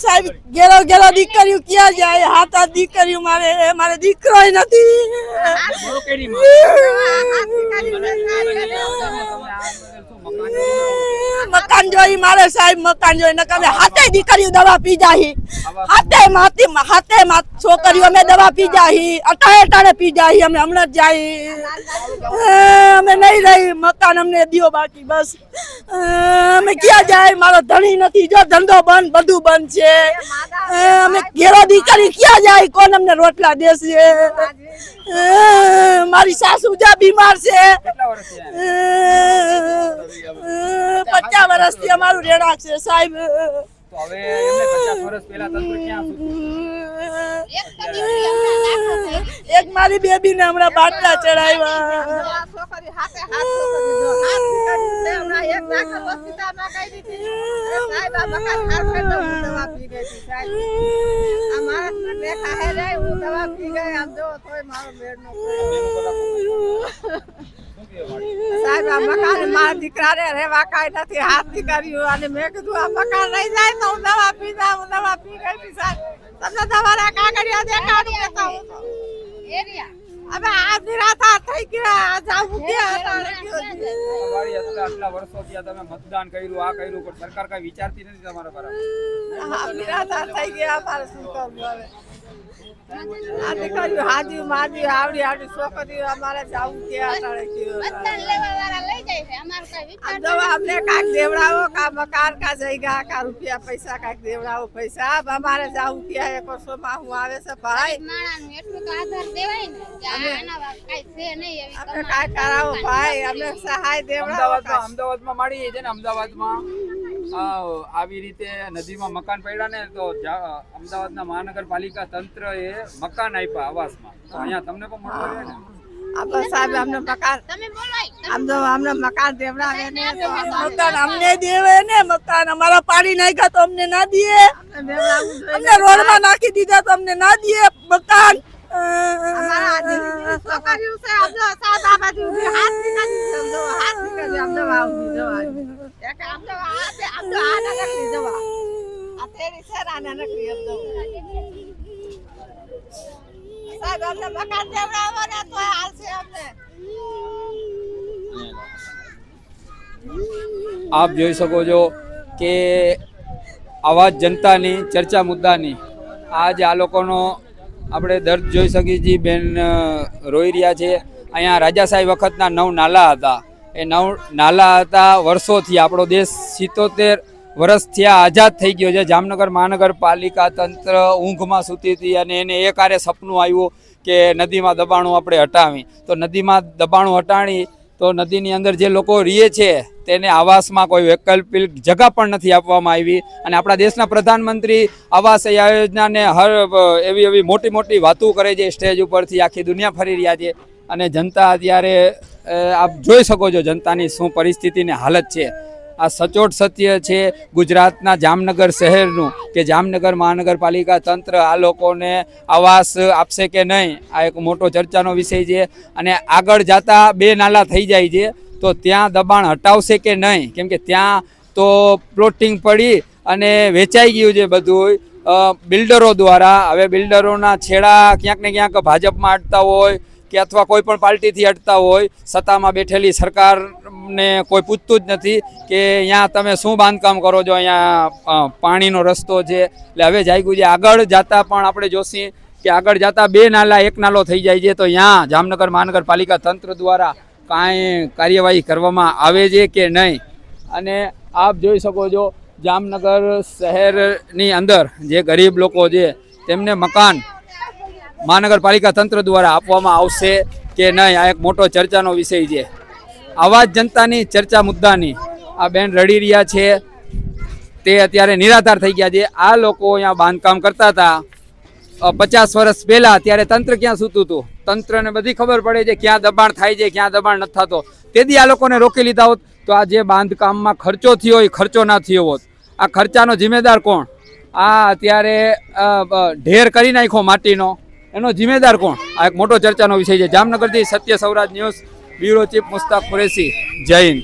સાહેબ ગેરો ગેરો દીકરીઓ ક્યાં જાય? હાથ દીકરીઓ મારે દીકરો નથી. મકાન જોઈ મારે સાહેબ, મકાન જોઈ નકર હાથે દીકરીઓ દવા પી જાહી, હાથે છોકરીઓ અમે દવા પી જાહી, અટાણે પી જાહી, અમે હમણાં જ જાહી. અમે નહીં રહી, મકાન અમને દિયો બાકી બસ. અમે ક્યાં જાય? મારો ધણી નથી, જો ધંધો બંધ, બધું બંધ છે. અમે ઘેરો દીકરી ક્યાં જાય? કોણ અમને રોટલા દેશે? મારી સાસુ જા બીમાર છે. 50 વર્ષથી અમારું રેડા છે સાહેબ. એક મારી બેબી ને હમણાં બાટલા ચડાવ્યા. સાહેબ આ મકાન મારા દીકરાને રહેવા કાંઈ નથી, હાથ કર્યું અને મેં કીધું આ મકાન રહી જાય તો હું દવા પી જાઉં. હું દવા પી ગઈ સાહેબ. તમને દવાના કાગળિયા દેખાડું કેતા હું હવે આ નિરાધાર થઈ ગયા. જાવું ક્યાં? આટલા વર્ષોથી તમે મતદાન કર્યું, આ કર્યું, પણ સરકાર કઈ વિચારતી નથી તમારા પર. નિરાધાર થઈ ગયા. અમારે શું કરવું હવે? આ દીકરીઓ હાજી માજી આવડી છોકરીઓ અમારે જાવું ક્યાં? અમને કાંઈક દેવડાવો, કા મકાન, કા જગ્યા, કા રૂપિયા પૈસા કાંઈક દેવડાવો. પૈસા અમારે જાવું ક્યાં? 1 વર્ષમાં હું આવે છે ભાઈ, કાંઈ કરાવો ભાઈ, અમને સહાય દેવડાવો. અમદાવાદમાં મળી છે ને, અમદાવાદમાં આવી રીતે નદીમાં મકાન પડ્યા ને તો અમદાવાદના મહાનગરપાલિકા તંત્ર એ મકાન આપ્યા આવાસમાં. તો અહીંયા તમને પણ મળવું જોઈએ ને. આપણે સાહેબ અમને મકાન, અમને મકાન દેવડાવે ને, મકાન અમને દેવે ને. મકાન અમારા પાડી નાખ્યા તો અમને ના દે, અમને રોડમાં નાખી દીધા તો અમને ના દે મકાન. આપ જોઈ શકો છો કે આવાજ જનતાની ચર્ચા મુદ્દાની આજ આ લોકોનો આપણે દર્દ જોઈ શકીએ છીએ. બેન રોઈ રહ્યા છે. અહીંયા રાજાશાહી વખતના 9 નાલા હતા. એ 9 નાલા હતા વર્ષોથી. આપણો દેશ 77 વર્ષ થયા આઝાદ થઈ ગયો છે. જામનગર મહાનગરપાલિકા તંત્ર ઊંઘમાં સૂતી હતી અને એને એક આરે સપનું આવ્યું કે નદીમાં દબાણો આપણે હટાવી. તો નદીમાં દબાણો હટાવી તો નદીની અંદર જે લોકો રહે છે તેને આવાસમાં કોઈ વૈકલ્પિક જગા પણ નથી આપવામાં આવી. અને આપણા દેશના પ્રધાનમંત્રી આવાસ યોજનાને એવી મોટી મોટી વાતો કરે છે સ્ટેજ ઉપરથી, આખી દુનિયા ફરી રહ્યા છે. અને જનતા અત્યારે આપ જોઈ શકો છો જનતાની શું પરિસ્થિતિની હાલત છે. આ સચોટ સત્ય છે ગુજરાતના જામનગર શહેરનું કે જામનગર મહાનગરપાલિકા તંત્ર આ લોકોને આવાસ આપશે કે નહીં, આ એક મોટો ચર્ચાનો વિષય છે. અને આગળ જતા 2 નાલા થઈ જાય છે તો ત્યાં દબાણ હટાવશે કે નહીં, કેમ કે ત્યાં તો પ્લોટિંગ પડી અને વેચાઈ ગયું છે બધું બિલ્ડરો દ્વારા. હવે બિલ્ડરોના છેડા ક્યાંક ને ક્યાંક ભાજપમાં અટતા હોય કે અથવા કોઈ પણ પાર્ટીથી અટતા હોય, સત્તામાં બેઠેલી સરકારને કોઈ પૂછતું જ નથી કે અહીંયા તમે શું બાંધકામ કરો છો, અહીંયા પાણીનો રસ્તો છે. એટલે હવે જાગ્યું છે. આગળ જતાં પણ આપણે જોશી કે આગળ જતાં 2 નાલા 1 નાલો થઈ જાય છે તો અહીંયા જામનગર મહાનગરપાલિકા તંત્ર દ્વારા કાંઈ કાર્યવાહી કરવામાં આવે છે કે નહીં. અને આપ જોઈ શકો છો જામનગર શહેરની અંદર જે ગરીબ લોકો છે તેમને મકાન મહાનગરપાલિકા તંત્ર દ્વારા આપવામાં આવશે કે નહીં, આ એક મોટો ચર્ચાનો વિષય છે. આવાજ જનતાની ચર્ચા મુદ્દાની આ બેન રડી રહ્યા છે, તે અત્યારે નિરાધાર થઈ ગયા છે. આ લોકો અહીંયા બાંધકામ કરતા હતા 50 વર્ષ પહેલાં, ત્યારે તંત્ર ક્યાં સૂતું હતું? તંત્રને બધી ખબર પડે છે ક્યાં દબાણ થાય છે, ક્યાં દબાણ નથી થતો. તેથી આ લોકોને રોકી લીધા હોત તો આ જે બાંધકામમાં ખર્ચો થયો એ ખર્ચો ના થયો હોત. આ ખર્ચાનો જિમ્મેદાર કોણ? આ અત્યારે ઢેર કરી નાખ્યો માટીનો, એનો જિમ્મેદાર કોણ? આ એક મોટો ચર્ચાનો વિષય છે. જામનગરથી Satya Sauraj news bureau chief Mushtaq Qureshi. જય હિન્દ.